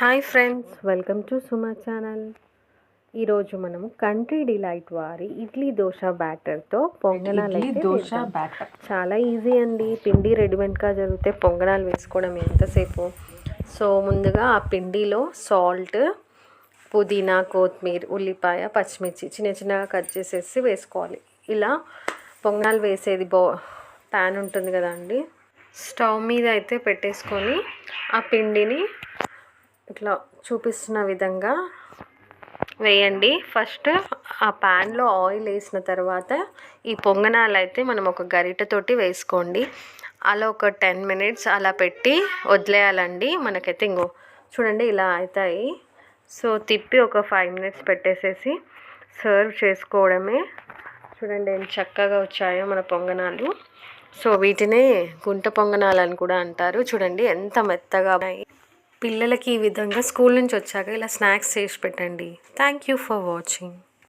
Hi friends, welcome to Suma channel. ఈరోజు మనము country delight వారి ఇడ్లీ దోశ బ్యాటర్తో పొంగనాలు అయితే చాలా ఈజీ అండి. పిండి రెడీమేడ్గా జరిగితే పొంగనాలు వేసుకోవడం ఎంతసేపు. సో ముందుగా ఆ పిండిలో సాల్ట్, పుదీనా, కొత్తిమీర, ఉల్లిపాయ, పచ్చిమిర్చి చిన్న చిన్నగా కట్ చేసేసి వేసుకోవాలి. ఇలా పొంగనాలు వేసేది ప్యాన్ ఉంటుంది కదా అండి, స్టవ్ మీద అయితే పెట్టేసుకొని ఆ పిండిని ఇట్లా చూపిస్తున్న విధంగా వేయండి. ఫస్ట్ ఆ ప్యాన్లో ఆయిల్ వేసిన తర్వాత ఈ పొంగనాలు అయితే మనం ఒక గరిటెతోటి వేసుకోండి. అలా ఒక 10 minutes అలా పెట్టి వదిలేయాలండి. మనకైతే చూడండి ఇలా అవుతాయి. సో తిప్పి ఒక 5 minutes పెట్టేసేసి సర్వ్ చేసుకోవడమే. చూడండి ఎంత చక్కగా వచ్చాయో మన పొంగనాలు. సో వీటినే గుంట పొంగనాలు అని కూడా అంటారు. చూడండి ఎంత మెత్తగా ఉన్నాయి. పిల్లలకి ఈ విధంగా స్కూల్ నుంచి వచ్చాక ఇలా స్నాక్స్ చేసి పెట్టండి. Thank you for watching.